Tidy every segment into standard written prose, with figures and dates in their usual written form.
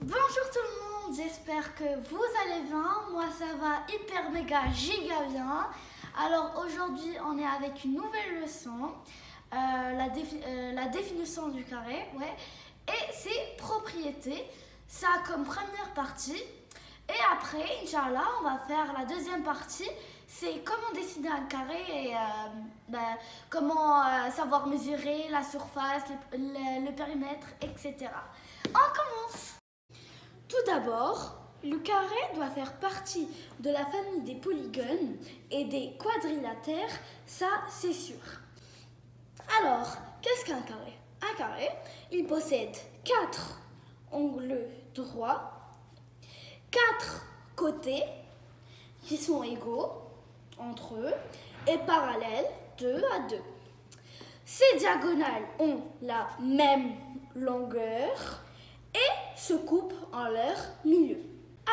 Bonjour tout le monde, j'espère que vous allez bien. Moi ça va hyper méga giga bien. Alors aujourd'hui on est avec une nouvelle leçon, la définition du carré, ouais, et ses propriétés. Ça comme première partie. Et après, Inch'Allah, on va faire la deuxième partie. C'est comment dessiner un carré et comment savoir mesurer la surface, le périmètre, etc. On commence. Tout d'abord, le carré doit faire partie de la famille des polygones et des quadrilatères, ça c'est sûr. Alors, qu'est-ce qu'un carré? Un carré, il possède 4 angles droits, 4 côtés qui sont égaux entre eux et parallèles 2 à 2. Ces diagonales ont la même longueur et se coupent en leur milieu.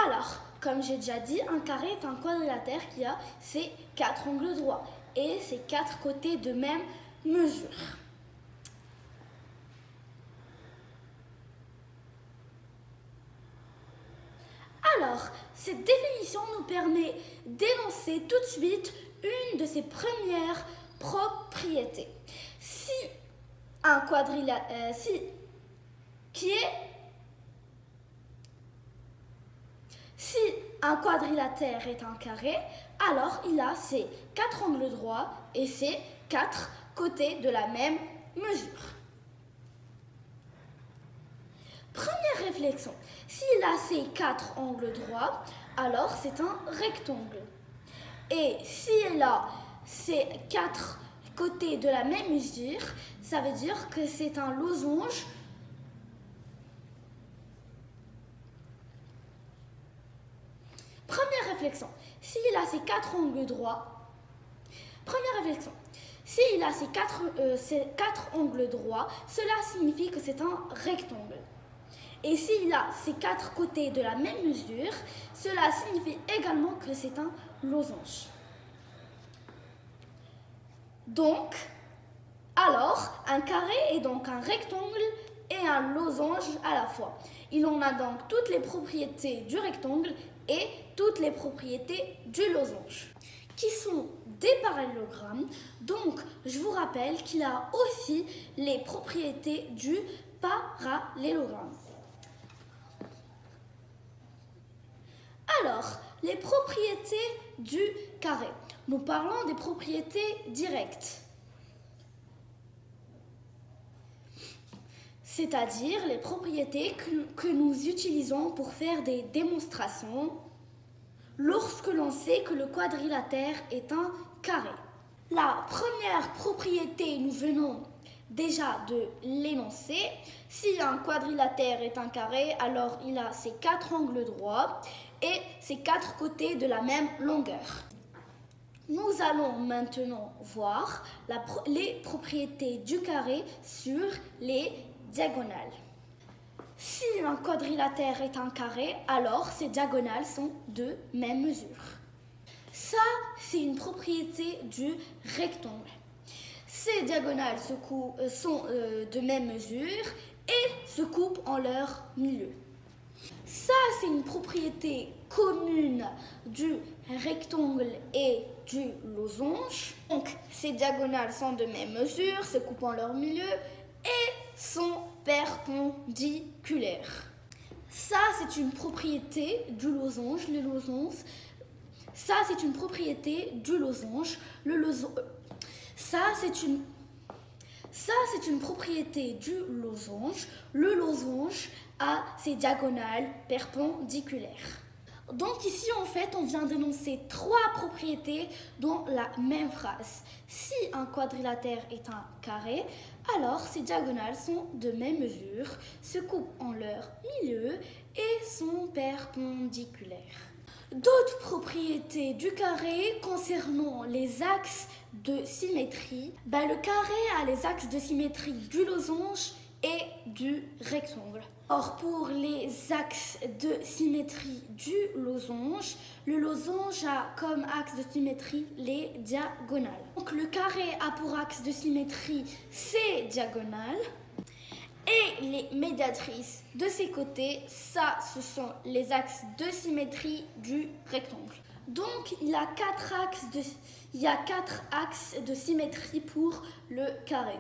Alors, comme j'ai déjà dit, un carré est un quadrilatère qui a ses 4 angles droits et ses 4 côtés de même mesure. Alors, cette définition nous permet d'énoncer tout de suite une de ses premières propriétés. Si un quadrilatère, Si un quadrilatère est un carré, alors il a ses 4 angles droits et ses 4 côtés de la même mesure. Première réflexion, s'il a ses 4 angles droits, alors c'est un rectangle. Et s'il a ses 4 côtés de la même mesure, ça veut dire que c'est un losange. Première réflexion, s'il a ses 4 angles droits, s'il a ses 4 angles droits, cela signifie que c'est un rectangle. Et s'il a ses 4 côtés de la même mesure, cela signifie également que c'est un losange. Donc, alors, un carré est donc un rectangle et un losange à la fois. Il en a donc toutes les propriétés du rectangle et toutes les propriétés du losange, qui sont des parallélogrammes. Donc, je vous rappelle qu'il a aussi les propriétés du parallélogramme. Alors, les propriétés du carré. Nous parlons des propriétés directes, c'est-à-dire les propriétés que nous utilisons pour faire des démonstrations lorsque l'on sait que le quadrilatère est un carré. La première propriété, nous venons déjà de l'énoncer. Si un quadrilatère est un carré, alors il a ses 4 angles droits et ses 4 côtés de la même longueur. Nous allons maintenant voir les propriétés du carré sur les diagonales. Si un quadrilatère est un carré, alors ses diagonales sont de même mesure. Ça, c'est une propriété du rectangle. Ces diagonales sont de même mesure et se coupent en leur milieu. Ça, c'est une propriété commune du rectangle et du losange. Donc, ces diagonales sont de même mesure, se coupent en leur milieu et sont perpendiculaires. Ça, c'est une propriété du losange. Ça, c'est une propriété du losange. Ça, c'est une propriété du losange. Le losange a ses diagonales perpendiculaires. Donc ici, en fait, on vient d'énoncer 3 propriétés dans la même phrase. Si un quadrilatère est un carré, alors ses diagonales sont de même mesure, se coupent en leur milieu et sont perpendiculaires. D'autres propriétés du carré concernant les axes de symétrie. Le carré a les axes de symétrie du losange et du rectangle. Or, pour les axes de symétrie du losange, le losange a comme axe de symétrie les diagonales. Donc, le carré a pour axe de symétrie ses diagonales Et les médiatrices de ces côtés, ça, ce sont les axes de symétrie du rectangle. Donc, il y a quatre axes de symétrie pour le carré.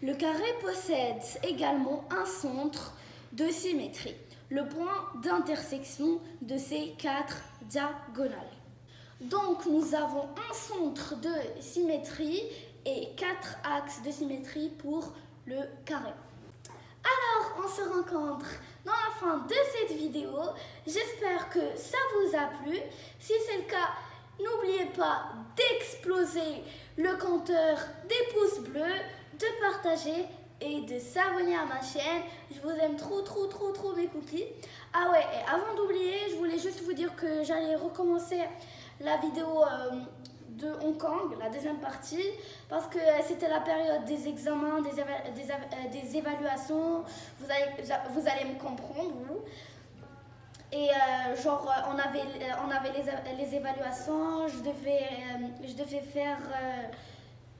Le carré possède également un centre de symétrie, le point d'intersection de ces quatre diagonales. Donc, nous avons un centre de symétrie et quatre axes de symétrie pour le carré. Alors, on se rencontre dans la fin de cette vidéo. J'espère que ça vous a plu. Si c'est le cas, n'oubliez pas d'exploser le compteur des pouces bleus, de partager et de s'abonner à ma chaîne. Je vous aime trop mes cookies. Ah ouais, et avant d'oublier, je voulais juste vous dire que j'allais recommencer la vidéo de Hong Kong, la deuxième partie, parce que c'était la période des examens, des évaluations. Vous allez me comprendre, vous. Et genre, on avait les évaluations, je devais faire,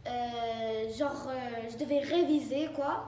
je devais réviser, quoi.